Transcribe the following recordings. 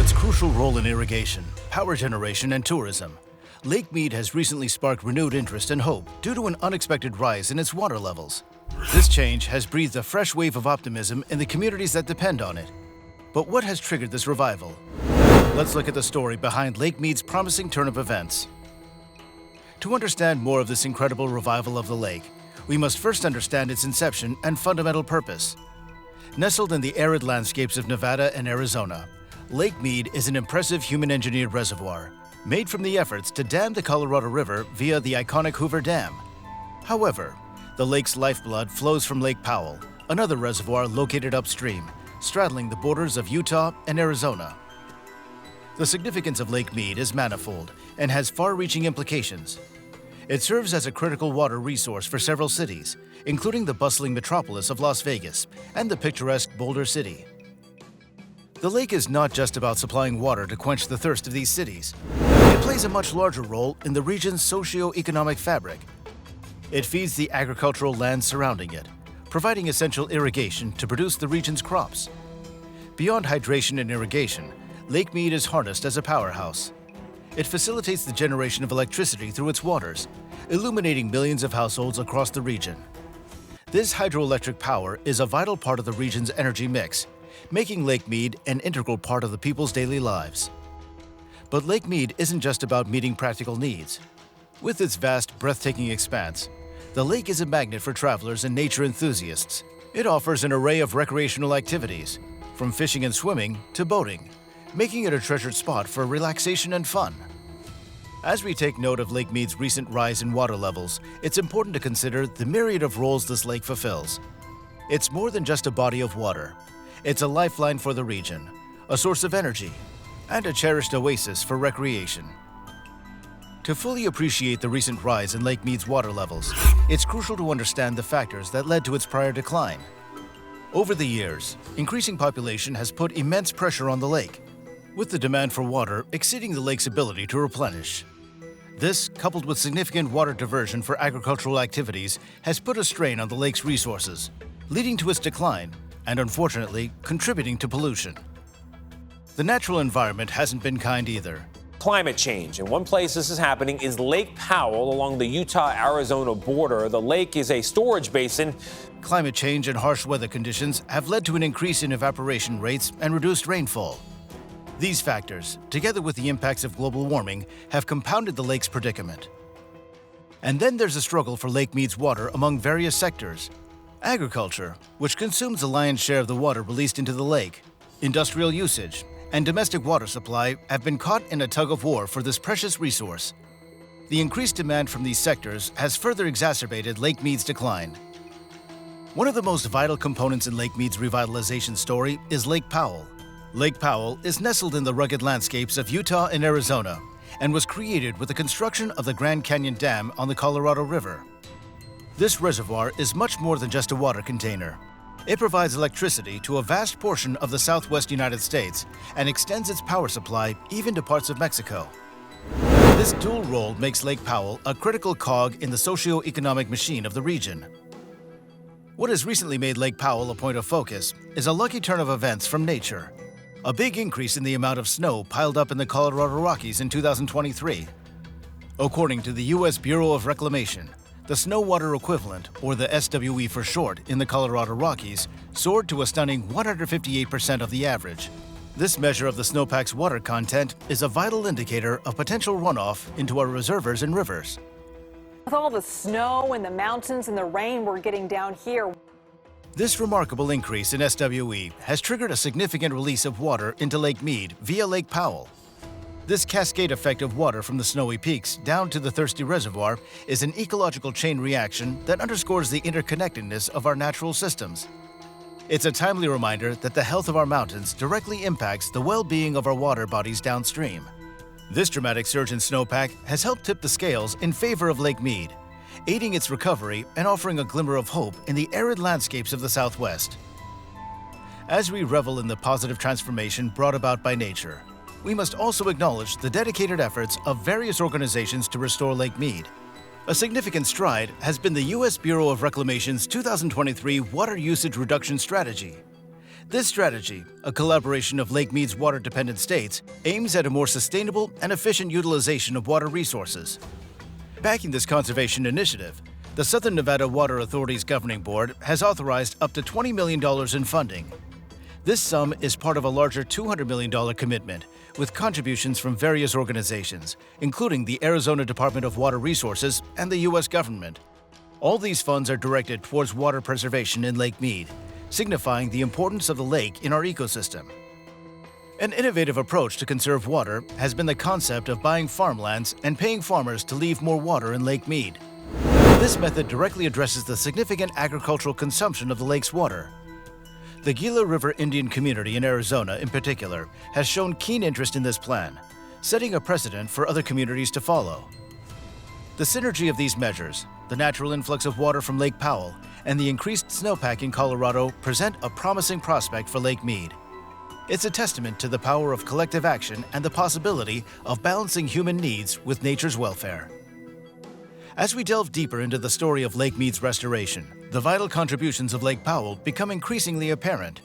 its crucial role in irrigation, power generation, and tourism, Lake Mead has recently sparked renewed interest and hope due to an unexpected rise in its water levels. This change has breathed a fresh wave of optimism in the communities that depend on it. But what has triggered this revival? Let's look at the story behind Lake Mead's promising turn of events. To understand more of this incredible revival of the lake, we must first understand its inception and fundamental purpose. Nestled in the arid landscapes of Nevada and Arizona, Lake Mead is an impressive human-engineered reservoir made from the efforts to dam the Colorado River via the iconic Hoover Dam. However, the lake's lifeblood flows from Lake Powell, another reservoir located upstream, straddling the borders of Utah and Arizona. The significance of Lake Mead is manifold and has far-reaching implications. It serves as a critical water resource for several cities, including the bustling metropolis of Las Vegas and the picturesque Boulder City. The lake is not just about supplying water to quench the thirst of these cities. It plays a much larger role in the region's socio-economic fabric. It feeds the agricultural lands surrounding it, providing essential irrigation to produce the region's crops. Beyond hydration and irrigation, Lake Mead is harnessed as a powerhouse. It facilitates the generation of electricity through its waters, illuminating millions of households across the region. This hydroelectric power is a vital part of the region's energy mix, making Lake Mead an integral part of the people's daily lives. But Lake Mead isn't just about meeting practical needs. With its vast, breathtaking expanse, the lake is a magnet for travelers and nature enthusiasts. It offers an array of recreational activities, from fishing and swimming to boating, making it a treasured spot for relaxation and fun. As we take note of Lake Mead's recent rise in water levels, it's important to consider the myriad of roles this lake fulfills. It's more than just a body of water. It's a lifeline for the region, a source of energy, and a cherished oasis for recreation. To fully appreciate the recent rise in Lake Mead's water levels, it's crucial to understand the factors that led to its prior decline. Over the years, increasing population has put immense pressure on the lake, with the demand for water exceeding the lake's ability to replenish. This, coupled with significant water diversion for agricultural activities, has put a strain on the lake's resources, leading to its decline and, unfortunately, contributing to pollution. The natural environment hasn't been kind either. Climate change. And one place this is happening is Lake Powell along the Utah-Arizona border. The lake is a storage basin. Climate change and harsh weather conditions have led to an increase in evaporation rates and reduced rainfall. These factors, together with the impacts of global warming, have compounded the lake's predicament. And then there's a struggle for Lake Mead's water among various sectors. Agriculture, which consumes the lion's share of the water released into the lake, industrial usage, and domestic water supply have been caught in a tug-of-war for this precious resource. The increased demand from these sectors has further exacerbated Lake Mead's decline. One of the most vital components in Lake Mead's revitalization story is Lake Powell. Lake Powell is nestled in the rugged landscapes of Utah and Arizona and was created with the construction of the Grand Canyon Dam on the Colorado River. This reservoir is much more than just a water container. It provides electricity to a vast portion of the southwest United States and extends its power supply even to parts of Mexico. This dual role makes Lake Powell a critical cog in the socio-economic machine of the region. What has recently made Lake Powell a point of focus is a lucky turn of events from nature. A big increase in the amount of snow piled up in the Colorado Rockies in 2023. According to the U.S. Bureau of Reclamation, the snow water equivalent, or the SWE for short, in the Colorado Rockies soared to a stunning 158% of the average. This measure of the snowpack's water content is a vital indicator of potential runoff into our reservoirs and rivers. With all the snow and the mountains and the rain we're getting down here. This remarkable increase in SWE has triggered a significant release of water into Lake Mead via Lake Powell. This cascade effect of water from the snowy peaks down to the thirsty reservoir is an ecological chain reaction that underscores the interconnectedness of our natural systems. It's a timely reminder that the health of our mountains directly impacts the well-being of our water bodies downstream. This dramatic surge in snowpack has helped tip the scales in favor of Lake Mead, aiding its recovery and offering a glimmer of hope in the arid landscapes of the Southwest. As we revel in the positive transformation brought about by nature, we must also acknowledge the dedicated efforts of various organizations to restore Lake Mead. A significant stride has been the U.S. Bureau of Reclamation's 2023 Water Usage Reduction Strategy. This strategy, a collaboration of Lake Mead's water-dependent states, aims at a more sustainable and efficient utilization of water resources. Backing this conservation initiative, the Southern Nevada Water Authority's governing board has authorized up to $20 million in funding. This sum is part of a larger $200 million commitment, with contributions from various organizations, including the Arizona Department of Water Resources and the U.S. government. All these funds are directed towards water preservation in Lake Mead, signifying the importance of the lake in our ecosystem. An innovative approach to conserve water has been the concept of buying farmlands and paying farmers to leave more water in Lake Mead. This method directly addresses the significant agricultural consumption of the lake's water. The Gila River Indian community in Arizona, in particular, has shown keen interest in this plan, setting a precedent for other communities to follow. The synergy of these measures, the natural influx of water from Lake Powell, and the increased snowpack in Colorado present a promising prospect for Lake Mead. It's a testament to the power of collective action and the possibility of balancing human needs with nature's welfare. As we delve deeper into the story of Lake Mead's restoration, the vital contributions of Lake Powell become increasingly apparent.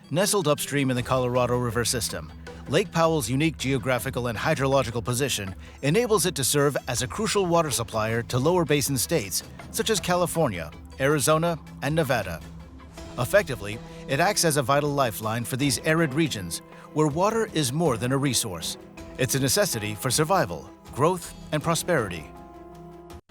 Nestled upstream in the Colorado River system, Lake Powell's unique geographical and hydrological position enables it to serve as a crucial water supplier to lower basin states such as California, Arizona, and Nevada. Effectively, it acts as a vital lifeline for these arid regions where water is more than a resource. It's a necessity for survival, growth, and prosperity.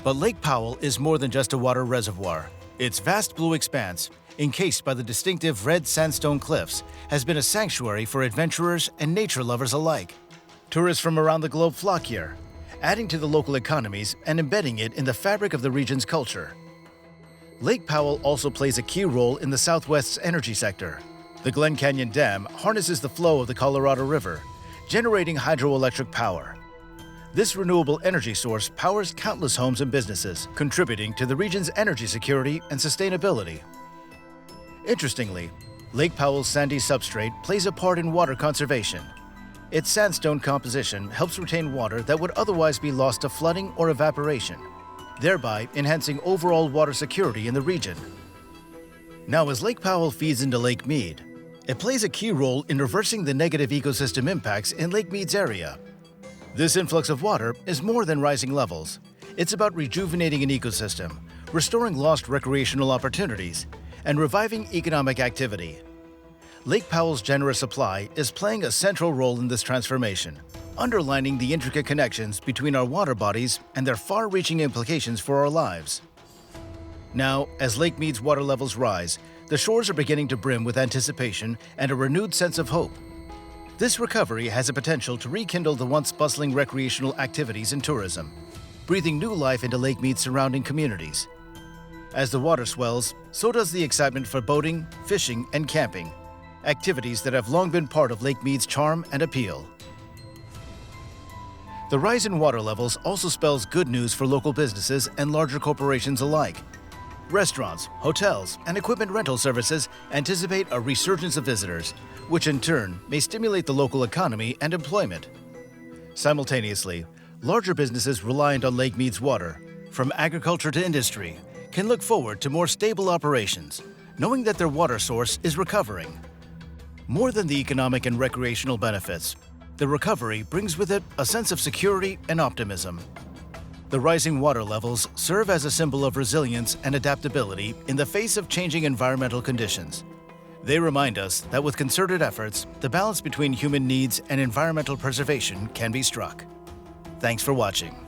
But Lake Powell is more than just a water reservoir. Its vast blue expanse, encased by the distinctive red sandstone cliffs, has been a sanctuary for adventurers and nature lovers alike. Tourists from around the globe flock here, adding to the local economies and embedding it in the fabric of the region's culture. Lake Powell also plays a key role in the Southwest's energy sector. The Glen Canyon Dam harnesses the flow of the Colorado River, generating hydroelectric power. This renewable energy source powers countless homes and businesses, contributing to the region's energy security and sustainability. Interestingly, Lake Powell's sandy substrate plays a part in water conservation. Its sandstone composition helps retain water that would otherwise be lost to flooding or evaporation, thereby enhancing overall water security in the region. Now, as Lake Powell feeds into Lake Mead, it plays a key role in reversing the negative ecosystem impacts in Lake Mead's area. This influx of water is more than rising levels. It's about rejuvenating an ecosystem, restoring lost recreational opportunities, and reviving economic activity. Lake Powell's generous supply is playing a central role in this transformation, underlining the intricate connections between our water bodies and their far-reaching implications for our lives. Now, as Lake Mead's water levels rise, the shores are beginning to brim with anticipation and a renewed sense of hope. This recovery has a potential to rekindle the once bustling recreational activities and tourism, breathing new life into Lake Mead's surrounding communities. As the water swells, so does the excitement for boating, fishing, and camping, activities that have long been part of Lake Mead's charm and appeal. The rise in water levels also spells good news for local businesses and larger corporations alike. Restaurants, hotels, and equipment rental services anticipate a resurgence of visitors, which in turn may stimulate the local economy and employment. Simultaneously, larger businesses reliant on Lake Mead's water, from agriculture to industry, can look forward to more stable operations, knowing that their water source is recovering. More than the economic and recreational benefits, the recovery brings with it a sense of security and optimism. The rising water levels serve as a symbol of resilience and adaptability in the face of changing environmental conditions. They remind us that with concerted efforts, the balance between human needs and environmental preservation can be struck. Thanks for watching.